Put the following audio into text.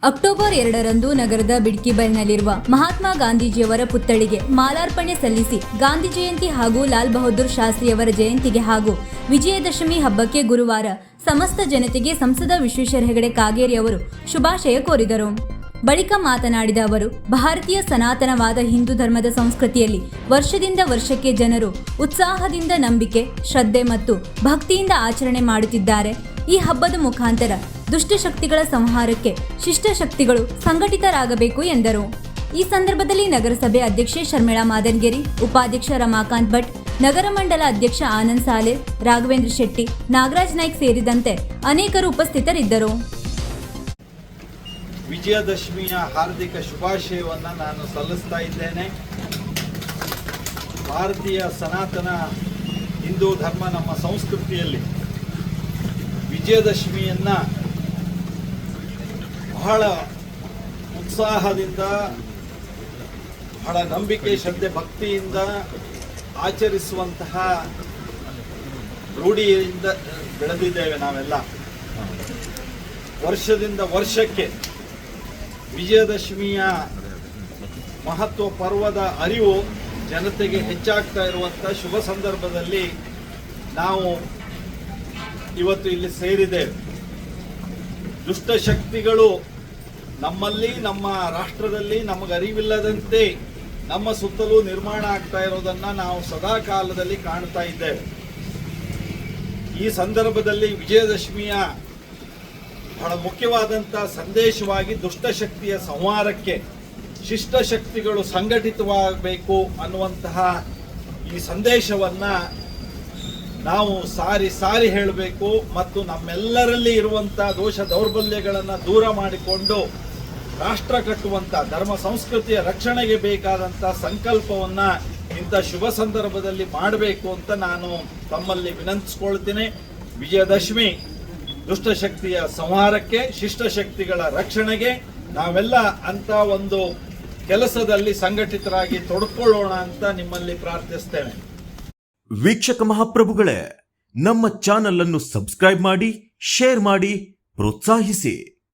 October 2ರಂದು ನಗರದ ಬಿಡ್ಕಿಬೈಲ್ನಲ್ಲಿರುವ ಮಹಾತ್ಮ ಗಾಂಧೀಜಿಯವರ ಪುತ್ಥಳಿಗೆ ಮಾಲಾರ್ಪಣೆ ಸಲ್ಲಿಸಿ ಗಾಂಧಿ ಜಯಂತಿ ಹಾಗೂ ಲಾಲ್ ಬಹದ್ದೂರ್ ಶಾಸ್ತ್ರಿಯವರ ಜಯಂತಿಗೆ ಹಾಗೂ ವಿಜಯದಶಮಿ ಹಬ್ಬಕ್ಕೆ ಗುರುವಾರ ಸಮಸ್ತ ಜನತೆಗೆ ಸಂಸದ ವಿಶ್ವೇಶ್ವರ ಹೆಗಡೆ ಕಾಗೇರಿ ಅವರು ಶುಭಾಶಯ ಕೋರಿದರು. ಬಳಿಕ ಮಾತನಾಡಿದ ಅವರು, ಭಾರತೀಯ ಸನಾತನವಾದ ಹಿಂದೂ ಧರ್ಮದ ಸಂಸ್ಕೃತಿಯಲ್ಲಿ ವರ್ಷದಿಂದ ವರ್ಷಕ್ಕೆ ಜನರು ಉತ್ಸಾಹದಿಂದ ನಂಬಿಕೆ, ಶ್ರದ್ಧೆ ಮತ್ತು ಭಕ್ತಿಯಿಂದ ಆಚರಣೆ ಮಾಡುತ್ತಿದ್ದಾರೆ. ಈ ಹಬ್ಬದ ಮುಖಾಂತರ ದುಷ್ಟಶಕ್ತಿಗಳ ಸಂಹಾರಕ್ಕೆ ಶಿಷ್ಟಶಕ್ತಿಗಳು ಸಂಘಟಿತರಾಗಬೇಕು ಎಂದರು. ಈ ಸಂದರ್ಭದಲ್ಲಿ ನಗರಸಭೆ ಅಧ್ಯಕ್ಷೆ ಶರ್ಮಿಳಾ ಮಾದನ್ಗೇರಿ, ಉಪಾಧ್ಯಕ್ಷ ರಮಾಕಾಂತ್ ಭಟ್, ನಗರ ಮಂಡಲ ಅಧ್ಯಕ್ಷ ಆನಂದ್ ಸಾಲೆ, ರಾಘವೇಂದ್ರ ಶೆಟ್ಟಿ, ನಾಗರಾಜ್ ನಾಯ್ಕ್ ಸೇರಿದಂತೆ ಅನೇಕರು ಉಪಸ್ಥಿತರಿದ್ದರು. ವಿಜಯದಶಮಿಯ ಹಾರ್ದಿಕ ಶುಭಾಶಯವನ್ನು ನಾನು ಸಲ್ಲಿಸ್ತಾ ಇದ್ದೇನೆ. ಭಾರತೀಯ ಸನಾತನ ಹಿಂದೂ ಧರ್ಮ ನಮ್ಮ ಸಂಸ್ಕೃತಿಯಲ್ಲಿ ವಿಜಯದಶಮಿಯನ್ನು ಬಹಳ ಉತ್ಸಾಹದಿಂದ, ಬಹಳ ನಂಬಿಕೆ, ಶ್ರದ್ಧೆ, ಭಕ್ತಿಯಿಂದ ಆಚರಿಸುವಂತಹ ರೂಢಿಯಿಂದ ಬೆಳೆದಿದ್ದೇವೆ ನಾವೆಲ್ಲ. ವರ್ಷದಿಂದ ವರ್ಷಕ್ಕೆ ವಿಜಯದಶಮಿಯ ಮಹತ್ವ ಪರ್ವದ ಅರಿವು ಜನತೆಗೆ ಹೆಚ್ಚಾಗ್ತಾ ಇರುವಂಥ ಶುಭ ಸಂದರ್ಭದಲ್ಲಿ ನಾವು ಇವತ್ತು ಇಲ್ಲಿ ಸೇರಿದ್ದೇವೆ. ದುಷ್ಟಶಕ್ತಿಗಳು ನಮ್ಮಲ್ಲಿ, ನಮ್ಮ ರಾಷ್ಟ್ರದಲ್ಲಿ ನಮಗರಿವಿಲ್ಲದಂತೆ ನಮ್ಮ ಸುತ್ತಲೂ ನಿರ್ಮಾಣ ಆಗ್ತಾ ಇರೋದನ್ನು ನಾವು ಸದಾ ಕಾಲದಲ್ಲಿ ಕಾಣ್ತಾ ಇದ್ದೇವೆ. ಈ ಸಂದರ್ಭದಲ್ಲಿ ವಿಜಯದಶಮಿಯ ಬಹಳ ಮುಖ್ಯವಾದಂಥ ಸಂದೇಶವಾಗಿ ದುಷ್ಟಶಕ್ತಿಯ ಸಂಹಾರಕ್ಕೆ ಶಿಷ್ಟಶಕ್ತಿಗಳು ಸಂಘಟಿತವಾಗಬೇಕು ಅನ್ನುವಂತಹ ಈ ಸಂದೇಶವನ್ನು ನಾವು ಸಾರಿ ಸಾರಿ ಹೇಳಬೇಕು ಮತ್ತು ನಮ್ಮೆಲ್ಲರಲ್ಲಿ ಇರುವಂಥ ದೋಷ ದೌರ್ಬಲ್ಯಗಳನ್ನು ದೂರ ಮಾಡಿಕೊಂಡು ರಾಷ್ಟ್ರ ಕಟ್ಟುವಂಥ, ಧರ್ಮ ಸಂಸ್ಕೃತಿಯ ರಕ್ಷಣೆಗೆ ಬೇಕಾದಂಥ ಸಂಕಲ್ಪವನ್ನು ಇಂಥ ಶುಭ ಸಂದರ್ಭದಲ್ಲಿ ಮಾಡಬೇಕು ಅಂತ ನಾನು ತಮ್ಮಲ್ಲಿ ವಿನಂತಿಸ್ಕೊಳ್ತೀನಿ. ವಿಜಯದಶಮಿ ದುಷ್ಟಶಕ್ತಿಯ ಸಂಹಾರಕ್ಕೆ, ಶಿಷ್ಟಶಕ್ತಿಗಳ ರಕ್ಷಣೆಗೆ ನಾವೆಲ್ಲ ಅಂತ ಒಂದು ಕೆಲಸದಲ್ಲಿ ಸಂಘಟಿತರಾಗಿ ತೊಡಕೊಳ್ಳೋಣ ಅಂತ ನಿಮ್ಮಲ್ಲಿ ಪ್ರಾರ್ಥಿಸ್ತೇನೆ. ವೀಕ್ಷಕ ಮಹಾಪ್ರಭುಗಳೇ, ನಮ್ಮ ಚಾನಲ್ ಅನ್ನು ಸಬ್ಸ್ಕ್ರೈಬ್ ಮಾಡಿ, ಶೇರ್ ಮಾಡಿ, ಪ್ರೋತ್ಸಾಹಿಸಿ.